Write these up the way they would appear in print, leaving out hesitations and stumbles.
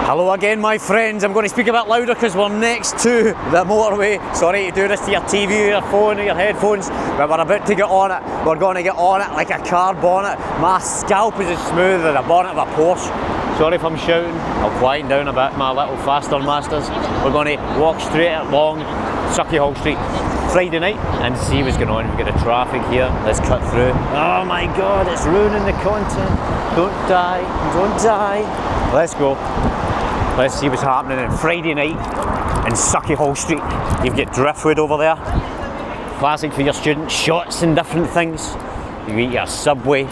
Hello again, my friends. I'm going to speak a bit louder because we're next to the motorway. Sorry to do this to your TV or your phone or your headphones, but we're about to get on it. We're going to get on it like a car bonnet. My scalp is as smooth as the bonnet of a Porsche. Sorry if I'm shouting. I'll quieten down a bit, my little faster masters. We're going to walk straight along Sauchiehall Street Friday night and see what's going on. We've got the traffic here. Let's cut through. Oh my God, it's ruining the content. Don't die, don't die. Let's go. Let's see what's happening on Friday night in Sauchiehall Street. You've got driftwood over there. Classic for your students, shots and different things. You eat your Subway.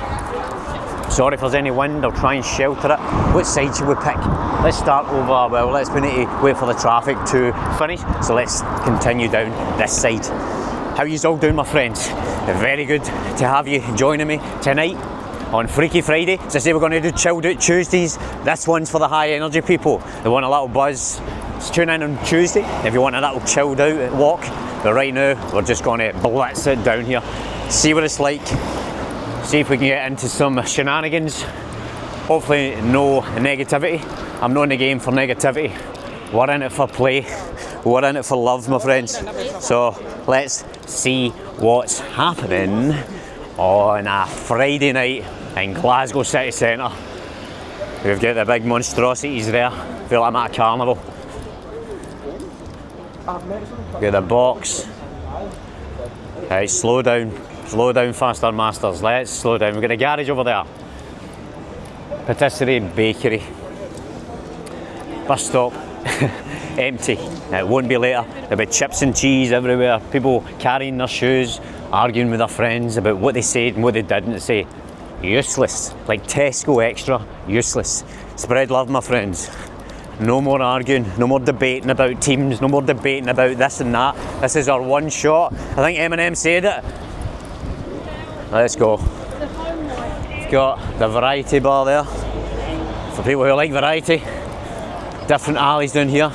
Sorry if there's any wind, I'll try and shelter it. What side should we pick? Let's start over, well, we need to wait for the traffic to finish, so let's continue down this side. How you all doing, my friends? Very good to have you joining me tonight on Freaky Friday. As I say, we're going to do chilled out Tuesdays. This one's for the high energy people. They want a little buzz. Just tune in on Tuesday if you want a little chilled out walk. But right now, we're just going to blitz it down here. See what it's like. See if we can get into some shenanigans. Hopefully no negativity. I'm not in the game for negativity. We're in it for play. We're in it for love, my friends. So let's see what's happening on a Friday night in Glasgow City Centre. We've got the big monstrosities there. Feel like I'm at a carnival. Got the box. Right, slow down, faster masters. Let's slow down. We've got a garage over there. Patisserie and bakery. Bus stop. Empty. It won't be later. There'll be chips and cheese everywhere. People carrying their shoes, arguing with their friends about what they said and what they didn't say. Useless. Like Tesco Extra. Useless. Spread love, my friends. No more arguing, no more debating about teams, no more debating about this and that. This is our one shot. I think Eminem said it. Let's go. We've got the variety bar there. For people who like variety. Different alleys down here.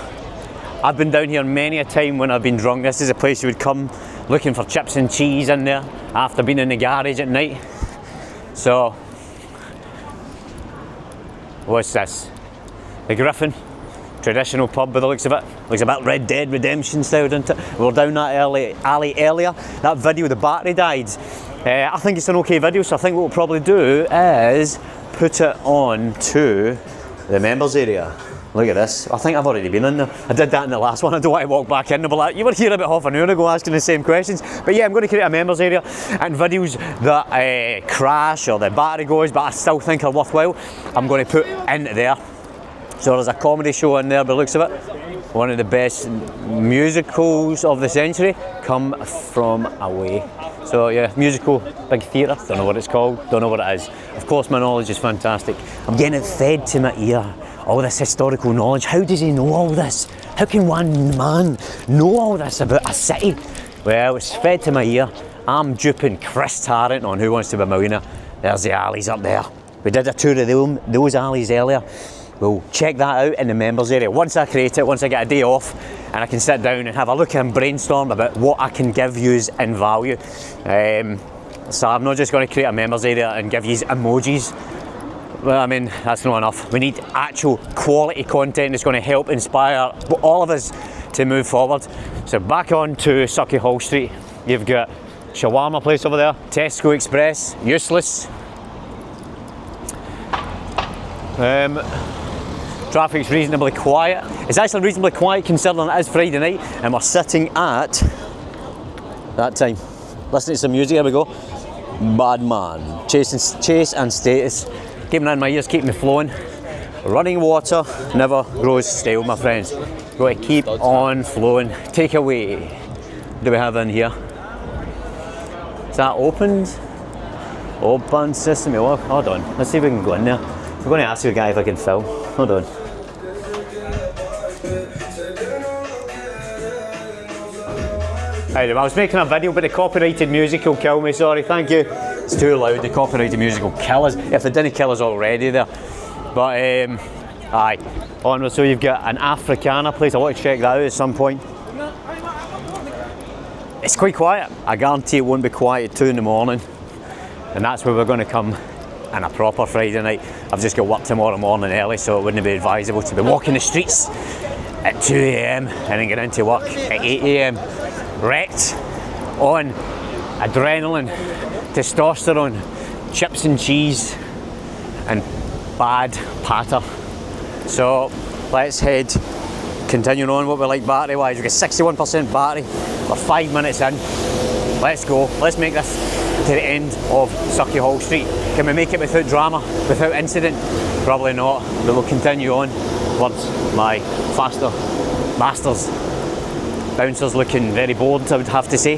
I've been down here many a time when I've been drunk. This is a place you would come looking for chips and cheese in there after being in the garage at night. So, what's this? The Griffin. Traditional pub by the looks of it. Looks a bit Red Dead Redemption style, doesn't it? We were down that alley earlier. That video, the battery died. I think it's an okay video, so I think what we'll probably do is put it on to the members area. Look at this. I think I've already been in there. I did that in the last one. I don't want to walk back in. But like, you were here about half an hour ago asking the same questions. But yeah, I'm going to create a members area and videos that crash or the battery goes, but I still think are worthwhile. I'm going to put in there. So there's a comedy show in there by the looks of it. One of the best musicals of the century come from away. So yeah, musical, big theatre, don't know what it's called, don't know what it is. Of course my knowledge is fantastic. I'm getting it fed to my ear, all this historical knowledge. How does he know all this? How can one man know all this about a city? Well, it's fed to my ear. I'm duping Chris Tarrant on Who Wants to Be a Millionaire. There's the alleys up there. We did a tour of those alleys earlier. We'll check that out in the members area. Once I create it, once I get a day off and I can sit down and have a look and brainstorm about what I can give yous in value. So I'm not just going to create a members area and give yous emojis. Well, I mean, that's not enough. We need actual quality content that's going to help inspire all of us to move forward. So back on to Sauchiehall Street. You've got shawarma place over there, Tesco Express, useless. Traffic's reasonably quiet. It's actually reasonably quiet considering it is Friday night and we're sitting at that time. Listening to some music, here we go. Bad Man, Chase and Status. Keeping that in my ears, keeping me flowing. Running water never grows stale, my friends. Got to keep on flowing. Take away. What do we have in here? Is that opened? Open sesame. Oh, hold on. Let's see if we can go in there. I'm going to ask the guy if I can film. Hold on. Anyway, I was making a video, but the copyrighted music will kill me. Sorry, thank you. It's too loud. The copyrighted music will kill us. If they didn't kill us already there. But, aye. Onward. So you've got an Africana place. I want to check that out at some point. It's quite quiet. I guarantee it won't be quiet at 2 in the morning. And that's where we're going to come and a proper Friday night. I've just got work tomorrow morning early, so it wouldn't be advisable to be walking the streets at 2 AM and then get into work at 8 AM. Wrecked on adrenaline, testosterone, chips and cheese, and bad patter. So let's head, continuing on what we like battery wise. We've got 61% battery, we're 5 minutes in. Let's go, let's make this to the end of Sauchiehall Street. Can we make it without drama, without incident? Probably not, but we'll continue on towards my faster masters. Bouncers looking very bored, I would have to say.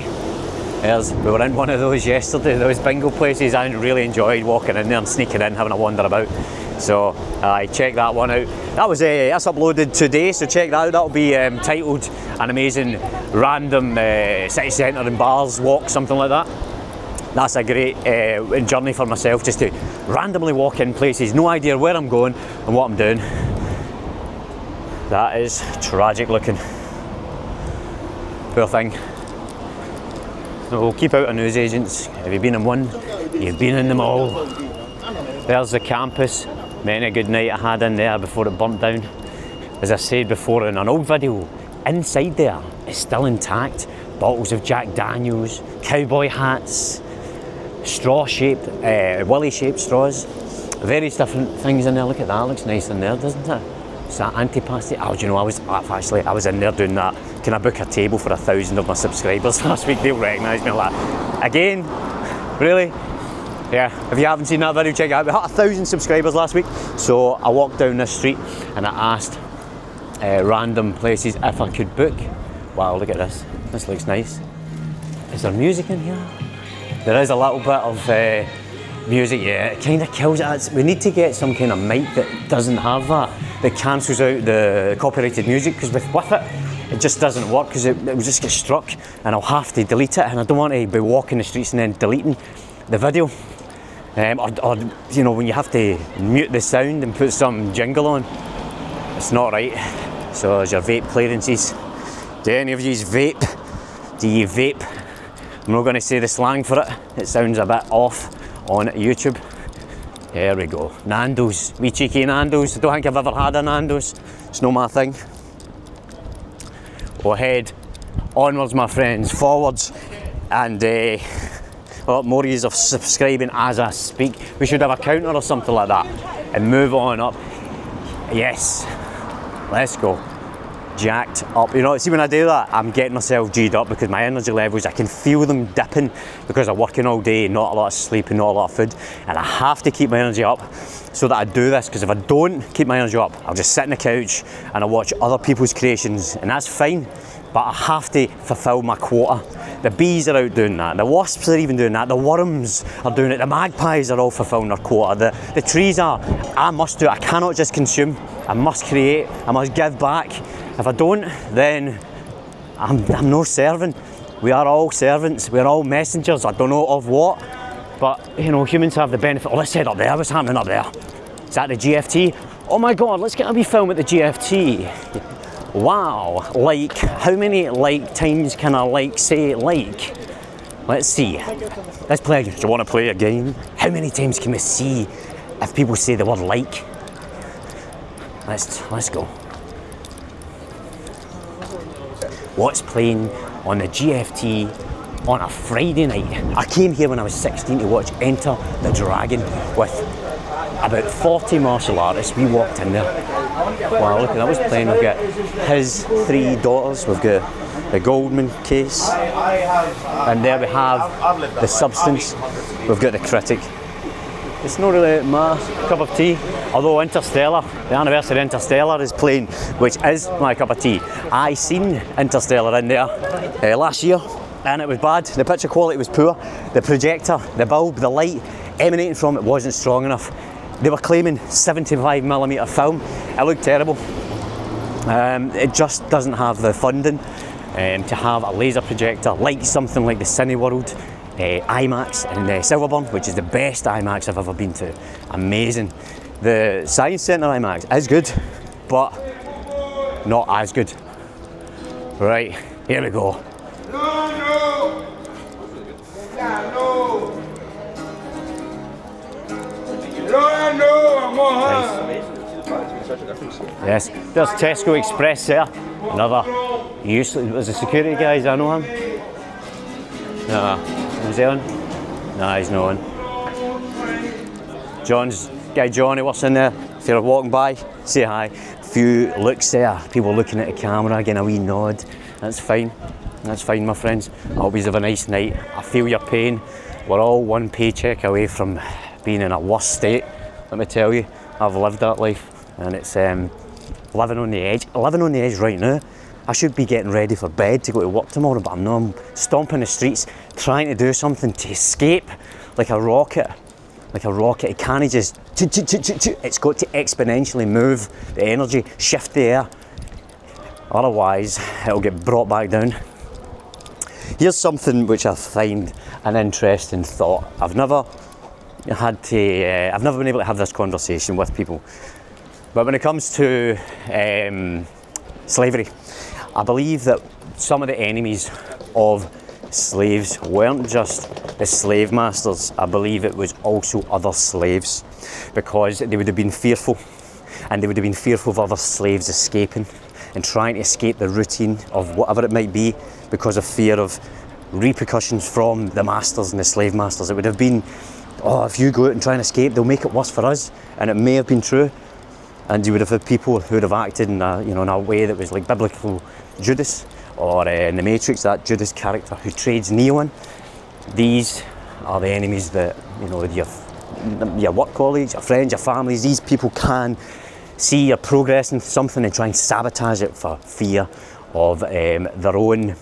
We were in one of those yesterday, those bingo places. I really enjoyed walking in there and sneaking in, having a wander about. So I checked that one out. That's uploaded today, so check that out. That'll be titled An Amazing Random City Centre and Bars Walk, something like that. That's a great journey for myself, just to randomly walk in places, no idea where I'm going and what I'm doing. That is tragic looking. Poor thing. So we'll keep out of newsagents. Have you been in one? You've been in them all. There's the campus. Many a good night I had in there before it burnt down. As I said before in an old video, inside there is still intact. Bottles of Jack Daniels, cowboy hats, straw-shaped, willy-shaped straws. Various different things in there. Look at that, looks nice in there, doesn't it? It's that antipasti. Oh, do you know, I was in there doing that. Can I book a table for 1,000 of my subscribers last week? They'll recognise me like that. Again? Really? Yeah, if you haven't seen that video, check it out. We had 1,000 subscribers last week, so I walked down this street and I asked random places if I could book. Wow, look at this. This looks nice. Is there music in here? There is a little bit of music, yeah. It kind of kills it. We need to get some kind of mic that doesn't have that cancels out the copyrighted music, because with it just doesn't work, because it will just get struck and I'll have to delete it, and I don't want to be walking the streets and then deleting the video. Or you know, when you have to mute the sound and put some jingle on, it's not right. So there's your vape clearances. Do any of you vape? Do you vape? I'm not going to say the slang for it. It sounds a bit off on YouTube. There we go. Nando's. Wee cheeky Nando's. I don't think I've ever had a Nando's. It's not my thing. We'll head onwards, my friends, forwards, and more ease of subscribing as I speak. We should have a counter or something like that and move on up. Yes, let's go. Jacked up. You know, see, when I do that, I'm getting myself G'd up, because my energy levels, I can feel them dipping because I'm working all day, not a lot of sleep and not a lot of food, and I have to keep my energy up so that I do this, because if I don't keep my energy up, I'll just sit on the couch and I'll watch other people's creations, and that's fine, but I have to fulfill my quota. The bees are out doing that, the wasps are even doing that, the worms are doing it, the magpies are all fulfilling their quota, the trees are. I must do it. I cannot just consume, I must create, I must give back. If I don't, then I'm no servant. We are all servants, we're all messengers, I don't know of what, but you know, humans have the benefit. Oh, let's head up there. What's happening up there? Is that the GFT? Oh my god, let's get a wee film at the GFT. Wow, like, how many like times can I like say like? Let's see. Let's play a game. Do you want to play a game? How many times can we see if people say the word like? Let's go. What's playing on the GFT on a Friday night? I came here when I was 16 to watch Enter the Dragon with about 40 martial artists. We walked in there. Wow, look at that. What's playing? We've got his 3 daughters. We've got the Goldman case. And there we have the Substance. We've got the Critic. It's not really my cup of tea, although Interstellar, the anniversary of Interstellar is playing, which is my cup of tea. I seen Interstellar in there last year, and it was bad. The picture quality was poor. The projector, the bulb, the light emanating from it wasn't strong enough. They were claiming 75mm film. It looked terrible. It just doesn't have the funding to have a laser projector like something like the Cineworld IMAX in Silverburn, which is the best IMAX I've ever been to. Amazing. The Science Centre IMAX is good, but not as good. Right, here we go. Yes, there's Tesco Express there. Another useless. Was the security guys? I know him. Nah, is he on? Nah, he's not on. Johnny works in there. If you're walking by, say hi. Few looks there. People looking at the camera, getting a wee nod. That's fine. That's fine, my friends. I hope you have a nice night. I feel your pain. We're all one paycheck away from being in a worse state. Let me tell you, I've lived that life, and it's living on the edge. Living on the edge right now. I should be getting ready for bed to go to work tomorrow, but I'm not. I'm stomping the streets, trying to do something to escape, like a rocket. Like a rocket, it can't just. It's got to exponentially move the energy, shift the air. Otherwise, it'll get brought back down. Here's something which I find an interesting thought. I've never been able to have this conversation with people. But when it comes to slavery, I believe that some of the enemies of slaves weren't just the slave masters. I believe it was also other slaves, because they would have been fearful, and they would have been fearful of other slaves escaping and trying to escape the routine of whatever it might be, because of fear of repercussions from the masters and the slave masters. It would have been, oh, if you go out and try and escape, they'll make it worse for us. And it may have been true. And you would have had people who would have acted in a way that was like biblical Judas, or in the Matrix, that Judas character who trades Neo in. These are the enemies that, your work colleagues, your friends, your families, these people can see you're progressing something and try and sabotage it for fear of their own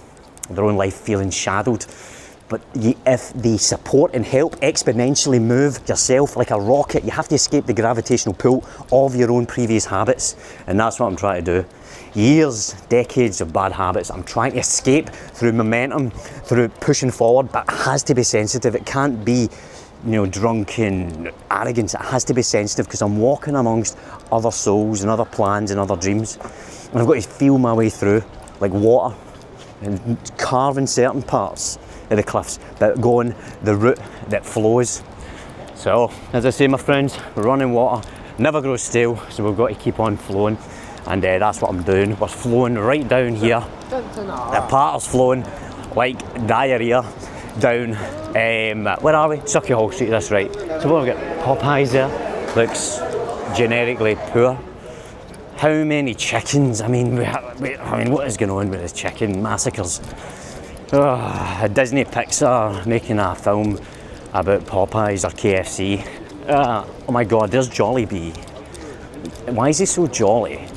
life feeling shadowed. But if they support and help exponentially move yourself like a rocket, you have to escape the gravitational pull of your own previous habits. And that's what I'm trying to do. Years, decades of bad habits. I'm trying to escape through momentum, through pushing forward, but it has to be sensitive. It can't be, drunken arrogance. It has to be sensitive, because I'm walking amongst other souls and other plans and other dreams. And I've got to feel my way through, like water, and carving certain parts of the cliffs, but going the route that flows. So, as I say, my friends, running water never grows stale, so we've got to keep on flowing. And that's what I'm doing. We're flowing right down here. The parter's flowing like diarrhea down, where are we? Sauchiehall Street, that's right. So we've got Popeyes there, looks generically poor. How many chickens? I mean, what is going on with this chicken massacres? Disney Pixar making a film about Popeyes or KFC. Oh my God, there's Jollibee. Why is he so jolly?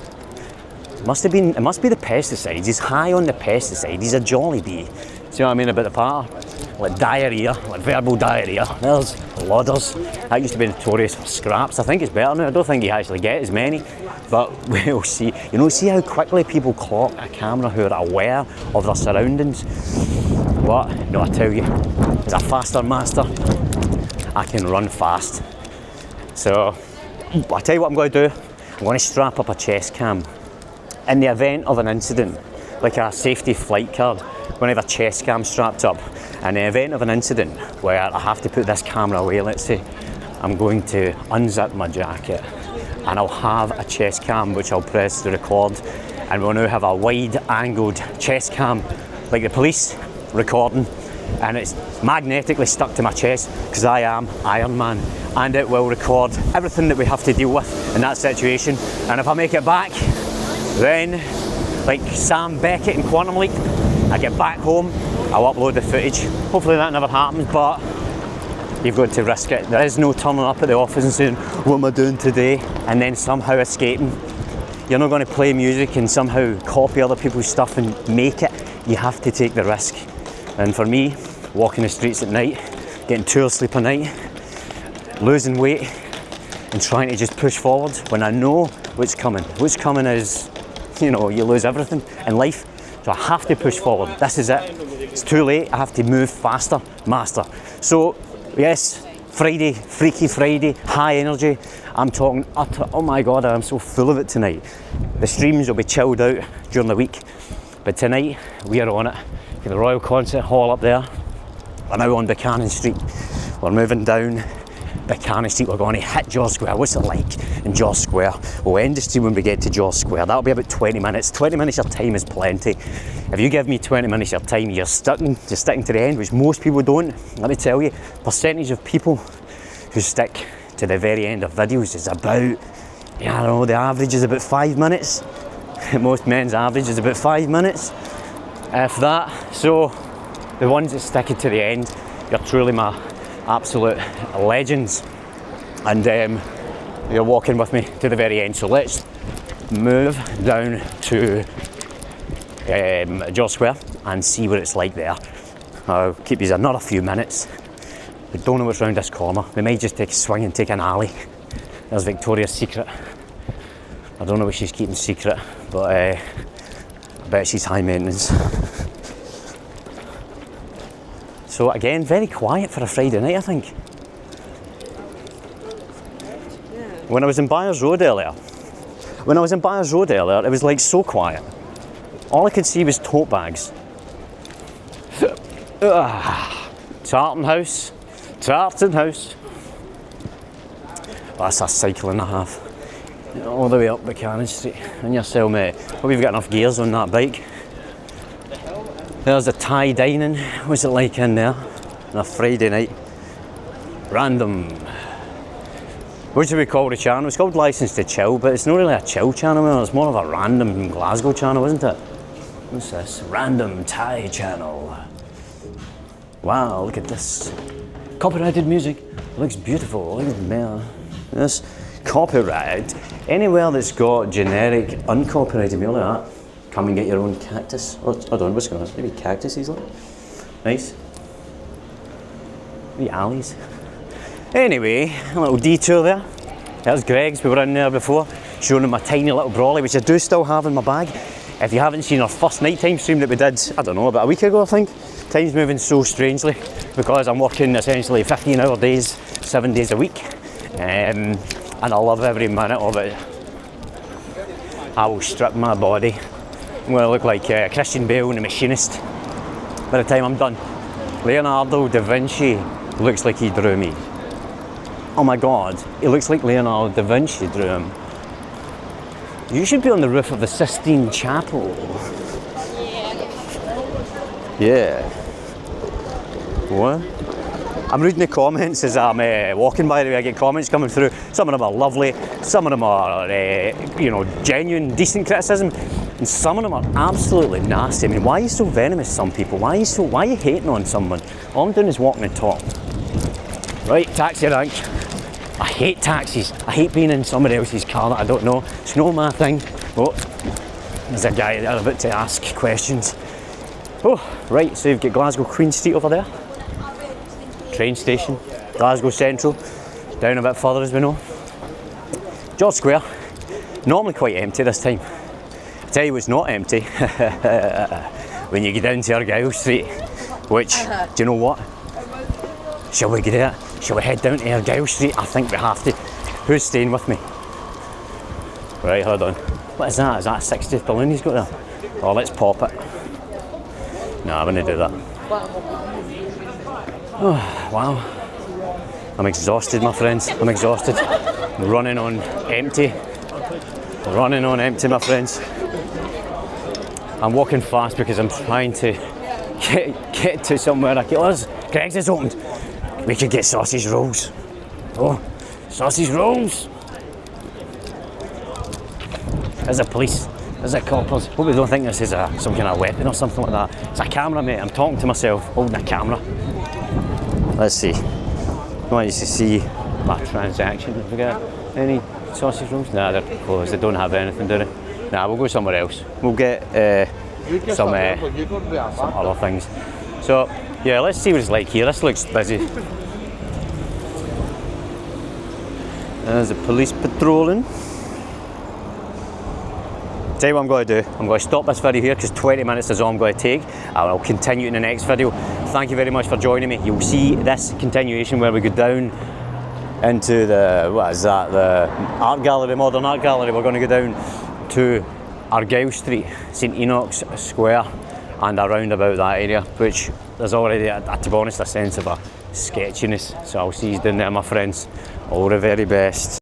It must be the pesticides. He's high on the pesticides. He's a Jollibee. See what I mean about the parter? Like diarrhea, like verbal diarrhea. There's Lodders. That used to be notorious for scraps. I think it's better now. I don't think you actually get as many, but we'll see. See how quickly people clock a camera who are aware of their surroundings. What? No, I tell you, as a faster master, I can run fast. So, I tell you what I'm going to do. I'm going to strap up a chest cam. In the event of an incident, like a safety flight card, I'm going to have a chest cam strapped up. In the event of an incident where I have to put this camera away, let's say, I'm going to unzip my jacket and I'll have a chest cam which I'll press to record, and we'll now have a wide angled chest cam like the police recording, and it's magnetically stuck to my chest because I am Iron Man, and it will record everything that we have to deal with in that situation. And if I make it back, then like Sam Beckett in Quantum Leap, I get back home, I'll upload the footage. Hopefully that never happens, but you've got to risk it. There is no turning up at the office and saying, what am I doing today? And then somehow escaping. You're not going to play music and somehow copy other people's stuff and make it. You have to take the risk. And for me, walking the streets at night, getting 2 hours sleep a night, losing weight and trying to just push forward when I know what's coming. What's coming is, you lose everything in life. So I have to push forward. This is it. It's too late. I have to move faster, master. So yes, Friday, Freaky Friday, high energy. I'm talking utter, oh my God, I'm so full of it tonight. The streams will be chilled out during the week, but tonight we are on it. The Royal Concert Hall up there. We're now on Buchanan Street. We're moving down Buchanan Street, we're going to hit George Square. What's it like in George Square? We'll end the stream when we get to George Square. That'll be about 20 minutes. 20 minutes of time is plenty. If you give me 20 minutes of your time, you're sticking to the end, which most people don't. Let me tell you, percentage of people who stick to the very end of videos is about, I don't know, the average is about 5 minutes. Most men's average is about 5 minutes, if that. So the ones that stick it to the end, you're truly my absolute legends, and you're walking with me to the very end. So let's move down to George Square and see what it's like there. I'll keep you another few minutes. We don't know what's round this corner. We might just take a swing and take an alley. There's Victoria's Secret. I don't know what she's keeping secret, but I bet she's high maintenance. So again, very quiet for a Friday night, I think. When I was in Byers Road earlier, it was like so quiet. All I could see was tote bags. Tartan House. Oh, that's a cycle and a half. All the way up Buchanan Street. And yourself, mate. Hope you've got enough gears on that bike. There's the Thai dining. What's it like in there on a Friday night? Random. What should we call the channel? It's called License to Chill, but it's not really a chill channel, it's more of a random Glasgow channel, isn't it? What's this? Random Thai channel. Wow, look at this. Copyrighted music. It looks beautiful. Look at there. This copyright. Anywhere that's got generic uncopyrighted music like that, come and get your own cactus. Oh, hold on, what's going on? Maybe cactuses like. Nice. Maybe alleys. Anyway, a little detour there. There's Greg's, we were in there before, showing him my tiny little brolly, which I do still have in my bag. If you haven't seen our first nighttime stream that we did, I don't know, about a week ago I think. Time's moving so strangely because I'm working essentially 15-hour days, 7 days a week. And I love every minute of it. I will strip my body. I'm going to look like Christian Bale in The Machinist by the time I'm done. Leonardo da Vinci looks like he drew me. Oh my god, he looks like Leonardo da Vinci drew him. You should be on the roof of the Sistine Chapel. Yeah. What? I'm reading the comments as I'm walking, by the way. I get comments coming through. Some of them are lovely, some of them are, genuine, decent criticism, and some of them are absolutely nasty. I mean, why are you so venomous, some people? Why are you hating on someone? All I'm doing is walking the talk. Right, taxi rank. I hate taxis. I hate being in somebody else's car that I don't know. It's not my thing. Oh, there's a guy there about to ask questions. Oh, right, so you've got Glasgow Queen Street over there. Train station. Glasgow Central. Down a bit further as we know. George Square. Normally quite empty this time. I tell you what's not empty. When you get down to Argyle Street. Which, do you know what? Shall we get there? Shall we head down to Argyle Street? I think we have to. Who's staying with me? Right, hold on. What is that? Is that a 60th balloon he's got there? Oh, let's pop it. No, I wouldn't do that. Oh, wow. I'm exhausted, my friends. I'm exhausted. Running on empty. Running on empty, my friends. I'm walking fast because I'm trying to get to somewhere. Greg's is opened. We could get sausage rolls. Oh, sausage rolls. There's a police. There's a coppers. Hope they don't think this is some kind of weapon or something like that. It's a camera, mate. I'm talking to myself, holding a camera. Let's see. I want you to see my transaction. Have we got any sausage rolls? Nah, they're closed. They don't have anything, do they? Nah, we'll go somewhere else. We'll get some other things. So, yeah, let's see what it's like here. This looks busy. There's a police patrolling. Tell you what I'm going to do. I'm going to stop this video here because 20 minutes is all I'm going to take. I'll continue in the next video. Thank you very much for joining me. You'll see this continuation where we go down into the, what is that, the art gallery, modern art gallery. We're going to go down to Argyle Street, St Enoch's Square, and around about that area, which there's already, to be honest, a sense of a sketchiness. So I'll see you down there, my friends. All the very best.